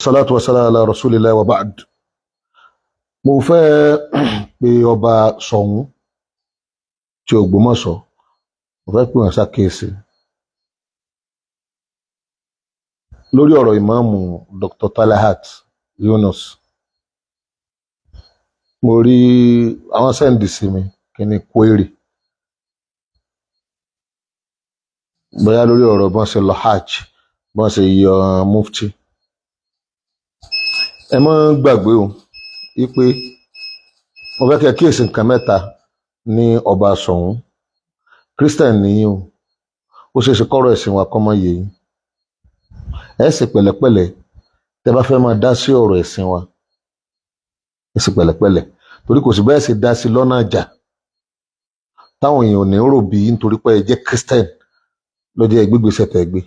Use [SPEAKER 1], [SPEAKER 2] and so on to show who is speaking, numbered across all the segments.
[SPEAKER 1] salatu wa salam ala rasulillah wa ba'd. Mo fẹ́ pe ọba Ṣọ̀ún tí Ògbómọ̀ṣọ́, mo fẹ́ pè wọ́n ṣàkíyèsí lórí ọ̀rọ̀ ìmáàmù Dr. Talahat Yunus. Mo rí àwọn sẹ́ǹdì sí mi kí ni query bóyá lórí ọ̀rọ̀ bọ́n ṣe lọ hajj, bọ́n ṣe yọ mufti. Ẹ má gbàgbé o wípé mo fẹ́ kẹ́ kíyèsí nǹkan mẹ́ta ní ọba Ṣọ̀ún. Christian nìyí o, ó ṣeé ṣe kọ́rọ̀ ẹ̀sìn wa kọ́ mọ́ yé yín. Ẹ sì pẹ̀lẹ́pẹ̀lẹ́ tẹ́ bá fẹ́ máa dá sí ọ̀rọ̀ ẹ̀sìn wa, ẹ sì pẹ̀lẹ́pẹ̀lẹ́ torí kò sí bẹ́ẹ̀ sì dá sí lọ́nà àjà táwọn èèyàn ò ní rò bí nítorí pé ẹ jẹ́ Christian ló jẹ́ gbígbèsè tẹ́ gbé.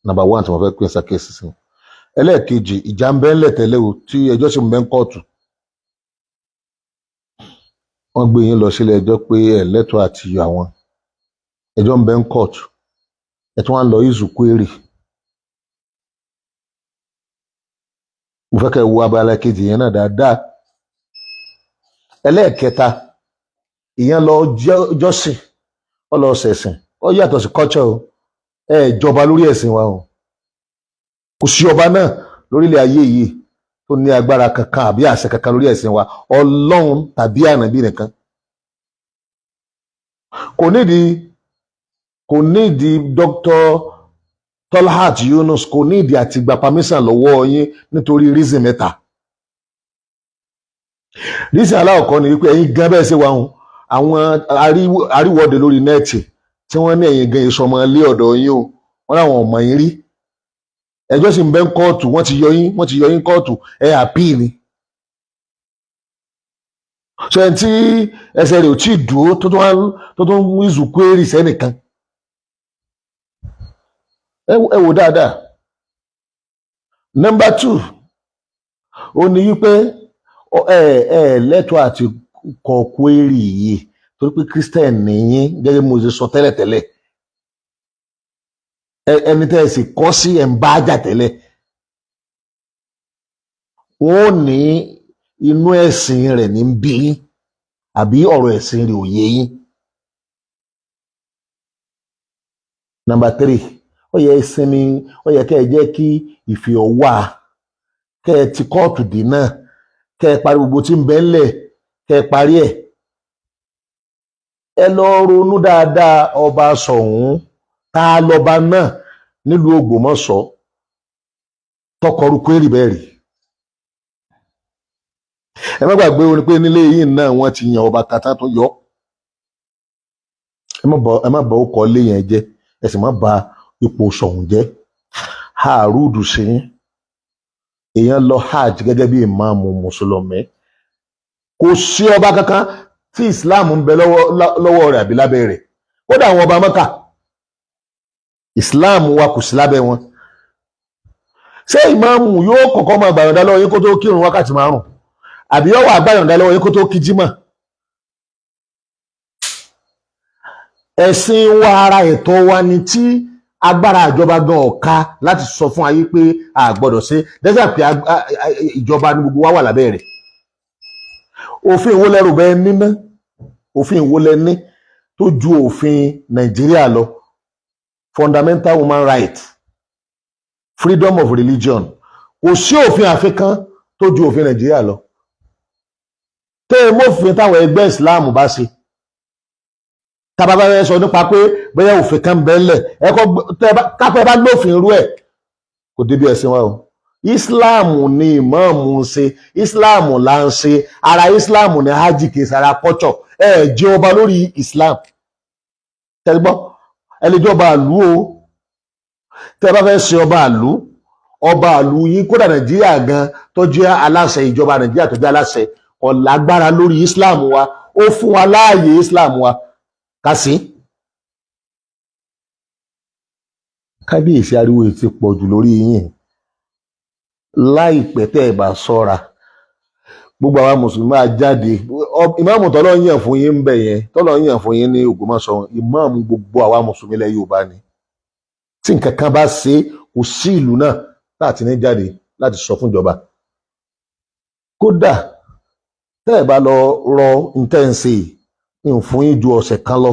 [SPEAKER 1] Number one tí mo fẹ́ pín ṣàkíyèsí sí. Ẹlẹ́ẹ̀kejì, ìjà ń bẹ ńlẹ̀ tẹ́lẹ̀ o tí ẹjọ́ sì ń bẹ ń kóòtù. Wọ́n gbé yín lọ sílé ẹjọ́ pé ẹ lẹ́tọ̀ọ́ àti yọ àwọn. Ẹjọ́ ń bẹ ń kóòtù. Ẹ tún wá lọ ìzù query. Mo fẹ́ kẹ́ wo abala kejì yẹn náà dáadáa. Ẹlẹ́ẹ̀kẹta, ìyẹn lọ jọ́sìn, ó lọ ṣẹ̀sìn, ó yàtọ̀ sí culture o. Ẹ jọba lórí ẹ̀sìn wa o. Kò sí ọba náà lórílẹ̀ ayé yìí tó ní agbára kankan àbí àṣẹ kankan lórí ẹ̀sìn wa, Ọlọ́run tàbí ànábì nìkan. Kò nídìí Dr. Talahat Yunus, kò nídìí àti gba permission lọ́wọ́ yín nítorí reason mẹ́ta. Reason aláwọ̀kọ́ ni wípé ẹ̀yin gan bẹ́ẹ̀ ṣe wà hùn àwọn àríwọ́de lórí nẹ́ẹ̀tì tí wọ́n ní ẹ̀yin gan ìṣọmọ ilé ọ̀dọ̀ yín o, wọ́n láwọn ọmọ yín rí. Ẹjọ́ sì ń bẹ ń kóòtù, wọ́n ti yọ yín kóòtù, ẹ àpíì ni. So ẹni tí ẹsẹ̀ rẹ̀ ò tí ì dúró tó tún ń wíṣù query sẹ́nìkan. Ẹ wò dáadáa. Number two, ó ní wípé ẹ lẹ́tọ̀ọ́ àti kọ query yìí torí pé Christian nìyí gẹ́gẹ́ bí mo ṣe sọ tẹ́lẹ̀tẹ́lẹ̀. Ẹni tẹ́ ẹ sì kọ́ sí ẹ̀ ń bá jà tẹ́lẹ̀. Wọ́n ní inú ẹ̀sìn rẹ̀ ní bí yín àbí ọ̀rọ̀ ẹ̀sìn rẹ̀ ò yé yín. Number three, ó yẹ ìsinmi, ó yẹ kẹ́ ẹ jẹ́ kí ìfẹ́ wà, kẹ́ ẹ ti kóòtù dì náà, kẹ́ ẹ parí gbogbo tí ń bẹ ńlẹ̀, kẹ́ ẹ parí ẹ̀. Ẹ lọ ronú dáadáa ọba Ṣọ̀ún, ta lọba náà nílùú Ògbómọ̀ṣọ́ tọkọrú query bẹ́ẹ̀ rí. Ẹ má gbàgbé orin pé nílé yìí náà wọ́n ti yan ọba kàtà tó yọ. Ẹ má bà ọkọ̀ lé yẹn jẹ́, ẹ sì má bà ipò Ṣọ̀ún jẹ́. Àrùdù sí èèyàn lọ hajj gẹ́gẹ́ bí ìmáàmù mùsùlùmí. Kò sí ọba kankan tí Islam ń bẹ lọ́wọ́ rẹ̀ àbí lábẹ́ rẹ̀. Kódà àwọn ọba Mẹ́kà, Islam wa kò sí lábẹ́ wọn. Ṣé ìmáàmù yóò kọ́kọ́ máa gbàyànjá lọ́wọ́ yín kó tó kírun wákàtí 5 àbí yóò wá gbàyànjá lọ́wọ́ yín kó tó kí jímọ̀? Ẹ̀sìn wa ara ẹ̀tọ́ wa ni tí agbára ìjọba gan ọ̀ka láti sọ fún ayé pé a gbọ́dọ̀ ṣe dẹ́sà pé ìjọba ní gbogbo wa wà lábẹ́ rẹ̀. Òfin ìwo lẹ́rù bẹ́ẹ̀ níná, òfin ìwo lẹ ní tó ju òfin Nàìjíríà lọ. Fundamental human right, freedom of religion. Kò sí òfin àfikán tó ju òfin Nàìjíríà lọ. Tẹ́ ẹ mọ́fin táwọn ẹgbẹ́ Islam bá ṣe. Tábà bá sọ nípa pé bóyá òfin kan bẹ́ẹ̀lẹ̀, káfẹ́ bá lófin irú ẹ̀ kò débi ẹ̀sìn wa o. Islam ni ìmáàmù ń ṣe, Islam là ń ṣe, ara Islam ni hajj kìí sara culture. Ẹ jẹ́ ọba lórí Islam. Tẹ́lẹ̀ ẹlẹ́jọba àlú o, tẹ́ bá fẹ́ ṣe ọba àlú yín kódà Nàìjíríà gan tó jẹ́ aláṣẹ, ìjọba Nàìjíríà tó jẹ́ aláṣẹ kò lágbára lórí Islam wa, ó fún wa láàyè Islam wa ká sí. Kábíyèsí ariwo ti pọ̀ jù lórí yín. Láìpẹ́ tẹ́ ẹ bá ṣọ́ra, gbogbo àwa mùsùlùmí á jáde. Ìmáàmù tọ́lọ́ yàn fún yín ń bẹ̀ yẹn, tọ́lọ́ yàn fún yín ní Ògbómọ̀ṣọ́, ìmáàmù gbogbo àwa mùsùlùmí ilẹ̀ Yorùbá ni. Tí nǹkan kan bá ṣe, kò sí ìlú náà láti ní jáde láti sọ fún ìjọba. Kódà tẹ́ ẹ̀ bá lọ rọ intense ìfún yín ju ọ̀sẹ̀ kan lọ,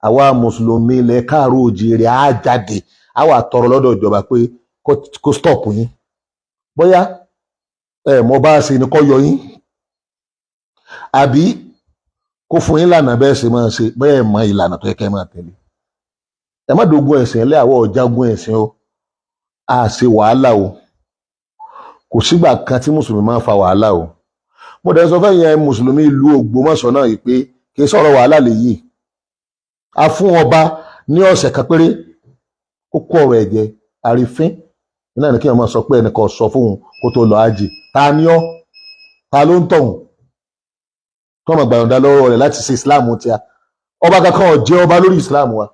[SPEAKER 1] àwa mùsùlùmí ilẹ̀ káàárọ̀ oòjíire á jáde á wà tọrọ lọ́dọ̀ ìjọba pé kó stop yín. Bóyá mo bá ṣe ni kó yọ yín, àbí kó fún yín lànà bẹ́ẹ̀ ṣe máa ṣe, bẹ́ẹ̀ mọ ìlànà tó yẹ kẹ́ máa tẹ̀lé. Ẹ má dogun ẹ̀sìn ẹlẹ́ àwọ̀ ọ̀jágun ẹ̀sìn o, a ṣe wàhálà o, kò sígbà kan tí mùsùlùmí máa ń fa wàhálà o. Mo dẹ̀ sọ fẹ́ yẹn mùsùlùmí ìlú Ògbómọ̀ṣọ́ náà yìí pé kì í sọ̀rọ̀ wàhálà lèyí. A fún ọba ní ọ̀sẹ̀ kan péré ó kó ọ̀rọ̀ ẹ̀jẹ̀ àrífín iná ní kí wọ́n máa sọ pé ẹnìkan sọ fóun kó tó lọ ájì. Ta ni ọ́? Ta ló ń tọ̀hún tó máa gbàyànjá lọ́wọ́ rẹ̀ láti ṣe Islam tí a ọba kankan ò jẹ́ ọba lórí Islam wa,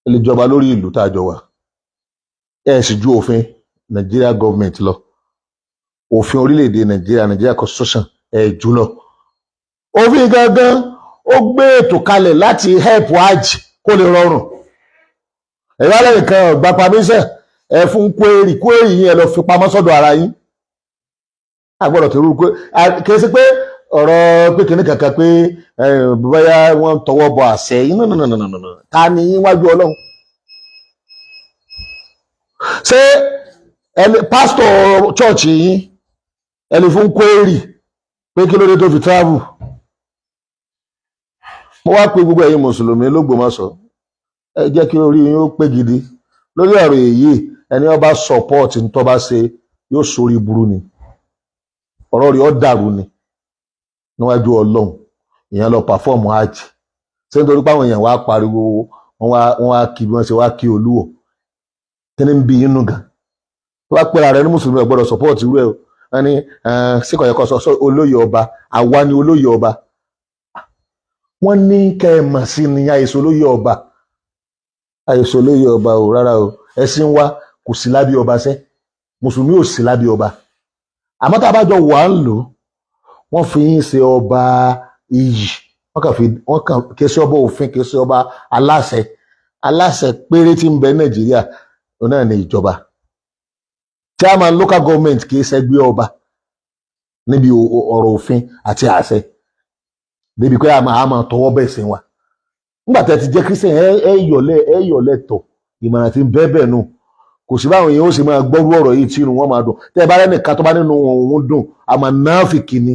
[SPEAKER 1] ẹ lè jọba lórí ìlú tá a jọ wà. Ẹ sì ju òfin Nigeria government lọ, òfin orílẹ̀-èdè Nigeria constitution ẹ jù lọ. Òfin gangan ó gbé ètò kalẹ̀ láti help hajj kó lè rọrùn. Ẹ̀rọ alẹ́ nìkan ọ̀gbà pàmíṣẹ́ ẹ fún kwérì yín ẹ lọ fi pamọ́ sọ́dọ̀ ara yín. Àgbọ̀dọ̀ tó rú kì í ṣe pé ọ̀rọ̀ pé kìíní kankan pé bóyá wọ́n tọwọ́ bọ àṣẹ yín nínú ta ni yín wájú Ọlọ́run. Ṣé pásítọ̀ chọ́ọ̀chì yín ẹni fún kwérì pé kí ló dé tó fi travel? Mo wá pé gbogbo ẹ̀yin mùsùlùmí l'Ógbómọ̀ṣọ́ ẹ jẹ́ kí orí yín ó pé gidi lórí ọ̀rọ̀ èyí. Ẹni ó bá support ní tó bá ṣe yóò sórí burú ni, ọ̀rọ̀ rí ó dàrú ni níwájú Ọlọ́run. Èèyàn lọ perform hajj ṣé nítorí pé àwọn èèyàn wá pariwo wọ́n wá kí bí wọ́n ṣe wá kí Olúwo, kí ni ń bí inú gan? Tó bá pera rẹ̀ ní mùsùlùmí ẹ gbọ́dọ̀ support irú ẹ̀ o. Wọ́n ní síkọ̀ yẹ kó sọ olóyè ọba, àwa ni olóyè ọba. Wọ́n ní kẹ́ ẹ mọ̀ sí ni àìsàn olóyè ọba, àìsàn olóyè ọba o, rárá o. Ẹ̀sìn wa kò sí lábẹ́ ọba sẹ́, mùsùlùmí ò sí lábẹ́ ọba. Àmọ́ tá a bá jọ wà ń lò wọ́n fi yín ṣe ọba iyì, wọ́n kàn kì í ṣe ọba òfin, kì í ṣe ọba aláṣẹ péré tí ń bẹ Nàìjíríà náà ní ìjọba. Chairman local government kì í ṣẹgbẹ́ ọba níbi ọ̀rọ̀ òfin àti àṣẹ débi pé a máa tọwọ́ bẹ̀ sí wa. Nígbà tí ẹ ti jẹ́ Christian ẹ yọ̀lẹ̀ tọ̀ ìmọ̀ràn tí ń bẹ́ẹ̀ nù. Kò sí báwọn èèyàn ó sì máa gbọ́rú ọ̀rọ̀ yìí tí inú wọn máa dùn. Tẹ́ ẹ bá rẹ́nìkan tó bá nínú òun dùn àmọ́ náfìkì ni.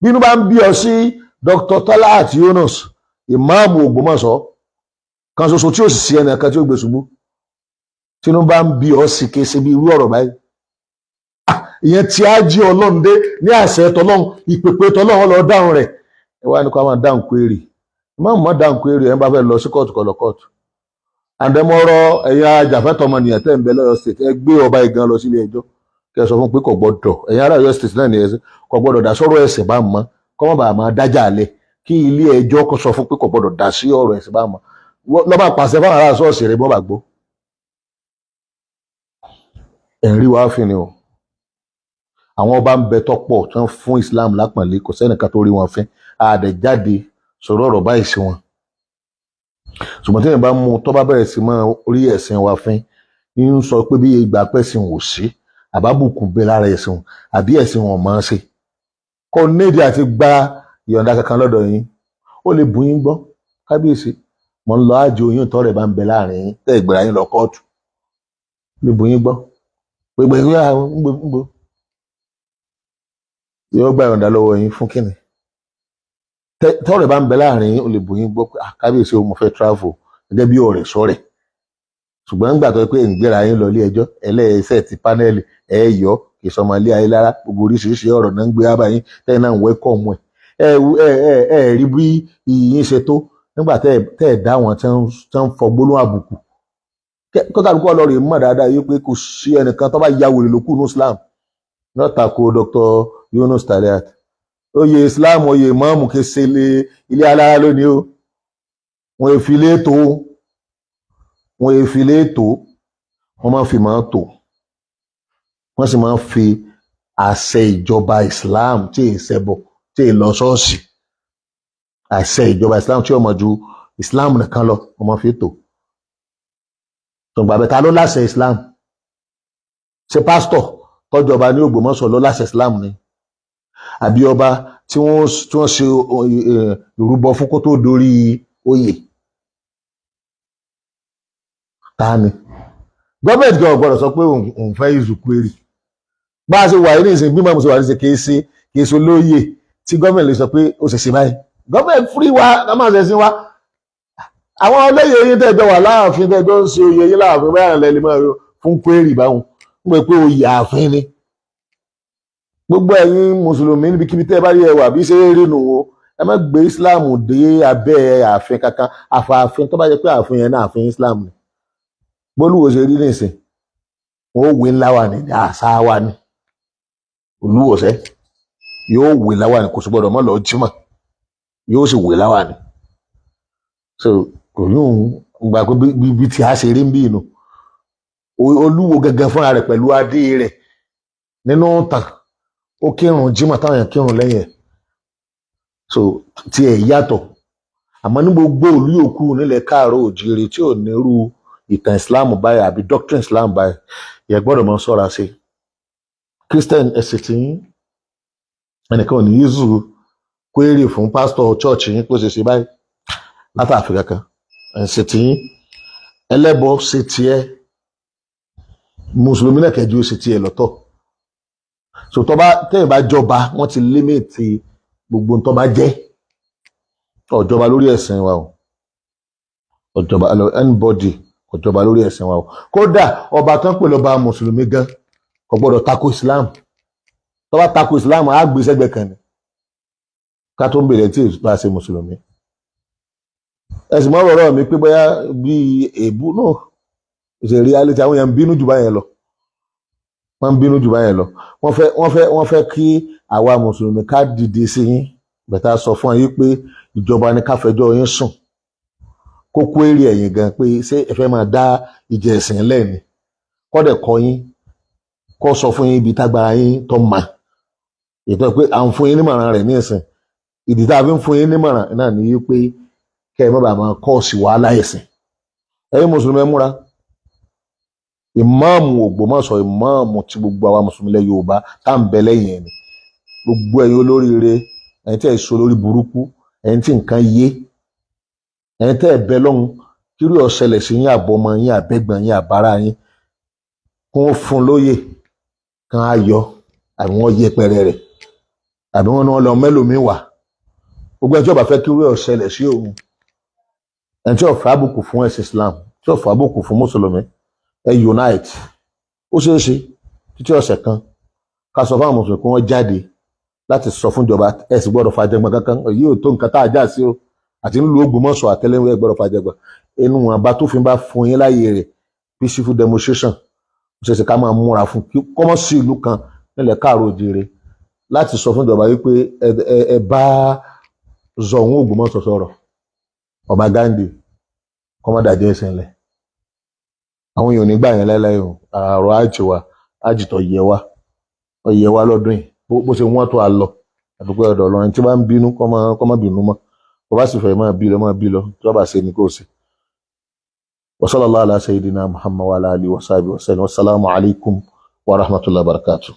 [SPEAKER 1] Bínú bá ń bí ọ sí Dr. Talat Yunus ìmáàmù Ògbómọ̀ṣọ́ kan ṣoṣo tí ó sì sí ẹnìkan tí ó gbé ṣubú, tínú bá ń bí ọ sí kése bí irú ọ̀rọ̀ báyìí. Ìyẹn tí á jí Ọlọ́run dé ní àṣẹ tọlọ́run, ìpèpè tọlọ́run lọ dáhùn rẹ̀. Ẹ wá ní kó máa dáhùn kwérì. Ìmáàmù má dáhùn kwérì ẹ̀ ń bá fẹ́ lọ sí kóòtù kó lọ kóòtù. Àndẹ́mọ́rọ́ ẹ̀yin ajàfẹ́tọ̀ọmọnìyàn tẹ́ ń bẹ lọ́yọ̀ state ẹ gbé ọba ìgan lọ sílé ẹjọ́ kẹ́ ẹ sọ fún pé kò gbọ́dọ̀, ẹ̀yin ará Ọ̀yọ́ state náà ní ẹ̀sìn kò gbọ́dọ̀ dá sọ́rọ̀ ẹ̀sìn bá mọ́, kọ́ mọ́ bàá máa dájà alẹ̀ kí ilé ẹjọ́ kó sọ fún pé kò gbọ́dọ̀ dá sí ọ̀rọ̀ ẹ̀sìn bá mọ́. Lọ́ba pàṣẹ fáwọn ará ṣọ́ọ̀ṣì rẹ̀ bọ́ bà gbó. Ẹ̀rí wàá fi ni o. Àwọn ọba ń bẹ tọ́pọ̀ tí wọ́n fún Islam lápọ̀nlé, kò sẹ́nìkan tó rí wọn fín, àdẹ̀jáde sọ̀rọ̀ ọ̀rọ̀ báyìí sí wọn. Ṣùgbọ́n tí èèyàn bá mú tó bá bẹ̀rẹ̀ sí máa rí ẹ̀sìn wa fín, ń sọ pé bí ìgbà pẹ́sìn ò sí, àbábùkù bẹ lára ẹ̀sìn àbí ẹ̀sìn wọn máa ń ṣe. Kò nídìí àti gba ìyọ̀ǹda kankan lọ́dọ̀ yín. Ó lè bù yín gbọ́, kábíyèsí, mo ń lọ àjò oyún tọ́rẹ̀ bá ń bẹ láàrin yín, tẹ́ ìgbéra yín lọ kóòtù. Ó lè bù yín gbọ́. Gbogbo ìwé àwọn gbogbo yóò gba ìyọ̀ǹda lọ́wọ́ yín fún kíni? Tọ́rẹ̀ bá ń bẹ láàrin yín, ó lè bù yín gbọ́ pé kábíyèsí o mo fẹ́ travel gẹ́gẹ́ bí ọ̀rẹ́ sọ́rẹ̀. Ṣùgbọ́n nígbà tó pé ìgbéra yín lọ ilé ẹjọ́ ẹlẹ́ẹ̀ṣẹ̀ ti pánẹ́ẹ̀lì ẹ̀yọ́ kì í sọmọ ilé ayé lára, gbogbo oríṣiríṣi ọ̀rọ̀ náà ń gbé wá báyìí tẹ́yìn náà ń wẹ́kọ̀mù ẹ̀ rí bí iyì ṣe tó nígbà tẹ́ ẹ̀ dá wọn tí wọ́n ń fọ gbólóhùn àbùkù. Kọ́tàlùkọ́ ọlọ́rin mọ̀ dáadáa yìí pé kò sí ẹnìkan tó bá ya wèrè lókù ní Islam náà tako Dr. Yunus Talat. Oyè Islam oyè ìmáàmù kì í ṣe ilé alára lónìí o. Wọ́n èfilé tó wọ́n máa fi máa tò, wọ́n sì máa fi àṣẹ ìjọba Islam tí è ṣẹbọ tí è lọ ṣọ́ọ̀ṣì, àṣẹ ìjọba Islam tí ó mọ̀ ju Islam nìkan lọ wọ́n máa fi tò. Ṣùgbọ́n àbẹ̀ta ló láṣẹ Islam? Ṣé pásítọ̀ tọ́jọba ní Ògbómọ̀ṣọ́ lọ láṣẹ Islam ni àbí ọba tí wọ́n ṣe ìrúbọ fún kó tó dorí oyè ta ni gọ́ọ̀mẹ̀ntì gan ọ̀gbọ́dọ̀ sọ pé òun fẹ́ ìzùkúrì bá a ṣe wà ní ìsìn bí mọ̀ ṣe wà ní ìsìn kìí ṣe olóyè tí gọ́ọ̀mẹ̀ntì lè sọ pé ó ṣe ṣe báyìí gọ́ọ̀mẹ̀ntì fúrí wa ká máa ṣe sí wa àwọn olóyè yín tẹ́jọ́ wà láàfin tẹ́jọ́ ń ṣe oyè yín láàfin báyà lẹ́lẹ́ mọ́ fún kwérì báwọn ń pè pé oyè ààfin ni gbogbo ẹ̀yin mùsùlùmí níbikíbi tẹ́ bá rí ẹwà bí ṣe rí nù o ẹ má gbé Islam dé abẹ́ ààfin kankan àfààfin tó bá jẹ́ pé ààfin yẹn náà ààfin Islam ni bólúwo ṣe rí nìsín wọn ò wé ńlá wà ní àṣà wa ni olúwòsẹ yóò wé láwà ní kò sì gbọdọ̀ mọ́ lọ jímọ̀ yóò sì wé láwà ní so kò ní òun gbà pé bí tí a ṣe rí ń bí inú olúwo gẹ́gẹ́ fúnra rẹ̀ pẹ̀lú adé rẹ̀ nínú tàn ó kírun jímọ̀ táwọn èèyàn kírun lẹ́yìn ẹ̀ so tí ẹ̀ yàtọ̀ àmọ́ ní gbogbo ìlú yòókù nílẹ̀ káàárọ̀ òjíire tí ò nírú ìtàn Islam báyìí àbí doctrine Islam báyìí yẹ gbọ́dọ̀ mọ́ ṣọ́ra sí Christian ẹ̀sìn tí ẹnìkan ò ní yíṣù kwérì fún pásítọ̀ church yín kó ṣe báyìí látàfíà kan ẹ̀sìn tí ẹlẹ́bọ ṣe tiẹ̀ mùsùlùmí náà kẹjú ṣe tiẹ̀ lọ́tọ̀ so tẹ́yìn bá jọba wọ́n ti límìtì gbogbo tó bá jẹ́ ọ̀jọba lórí ẹ̀sìn wa o ọ̀jọba anybody ọ̀jọba lórí ẹ̀sìn wa o kódà ọba tó ń pè lọ́ba mùsùlùmí gan kò gbọ́dọ̀ tako Islam tó bá tako Islam á gbé sẹ́gbẹ̀ẹ́ kan ni ká tó ń bèrè tí ìbá ṣe mùsùlùmí ẹ̀sìn mọ́ ọ̀rọ̀ mi pé bóyá bíi èébú náà ṣe reality àwọn èèyàn ń bínú jù báyẹn lọ wọ́n ń bínú jù báyẹn lọ wọ́n fẹ́ kí àwa mùsùlùmí ká dìde sí yín bẹ̀tà sọ fún yín pé ìjọba ní ká fẹjọ́ yín sùn kókó èrè ẹ̀yìn gan pé ṣé ẹ fẹ́ máa dá ìjẹ ẹ̀sìn lẹ́ẹ̀ni kọ́dẹ̀ kọ́ yín kọ́ sọ fún yín ibi tágbára yín tó mà ètò pé à ń fún yín nímọ̀ràn rẹ̀ ní ẹ̀sìn ìdí tá a fi ń fún yín nímọ̀ràn náà ní yí pé kẹ́ ẹ má bàa máa kọ́ sí wàhálà ẹ̀sìn ẹ̀yin mùsùlùmí ẹ múra ìmáàmù Ògbómọ̀ṣọ́ ìmáàmù tí gbogbo àwa mùsùlùmí ilẹ̀ Yorùbá tá à ń bẹ lẹ́yìn ẹni gbogbo ẹ̀yin olóríire ẹ̀yin tí ẹ̀ sọ lórí burúkú ẹ̀yin tí nǹkan yé ẹ̀yin tẹ́ ẹ̀ bẹ lọ́hùn kírú ọ̀ṣẹlẹ̀ sí yín àbọ̀mọ yín àbẹ́gbọ̀n yín àbára yín kí wọ́n fún lóyè kan á yọ àbí wọ́n yẹpẹrẹ rẹ̀ àbí wọ́n náà lọ mẹ́lòmíì wà gbogbo ẹjọ́ bá fẹ́ kírú ọ̀ṣẹlẹ̀ sí òun ẹni tí ó fẹ́ àbùkù fún ẹ̀sìn Islam tí ó fẹ́ àbùkù fún mùsùlùmí ẹ unite ó ṣeé ṣe títí ọ̀sẹ̀ kan ká sọ fún àwọn mùsùlùmí pé wọ́n jáde láti sọ fún ìjọba ẹ sì gbọ́dọ̀ fàjẹgbọn kankan èyí ò tó nǹkan tá a já sí o àti nílùú Ògbómọ̀ṣọ́ àtẹlẹwẹ ẹ gbọ́dọ̀ fàjẹgbọn inú àbá tó fi bá fún yín láàyè rẹ̀ peaceful demonstration ó ṣeé ṣe ká máa múra fún kí kọ́mọ́ sí ìlú kan nílẹ̀ káàárọ̀ òjìire láti sọ fún ìjọba wípé ẹ bá Zọ̀ún Ògbómọ̀ṣọ́ sọ̀rọ̀ ọba Ghandi kọ́mọ́dàjẹ́ ìṣẹ̀lẹ̀ àwọn èèyàn nígbà yẹn láíláí o àrò àjìwà àjìtọ̀ yẹ wá lọ́dún yìí bó ṣe wọ́n tó a lọ àdúgbò ọ̀dọ̀ Ọlọ́run tí bá ń bínú kọ́ má bínú mọ́ bó bá sì fẹ́ máa bí lọ tí wọ́n bá ṣe ni kò sí. wa sallallahu ala sayyidina Muhammad wa ala alihi wa sahbihi wa sallam. Wassalamu alaikum wa rahmatullahi wa barakatuh.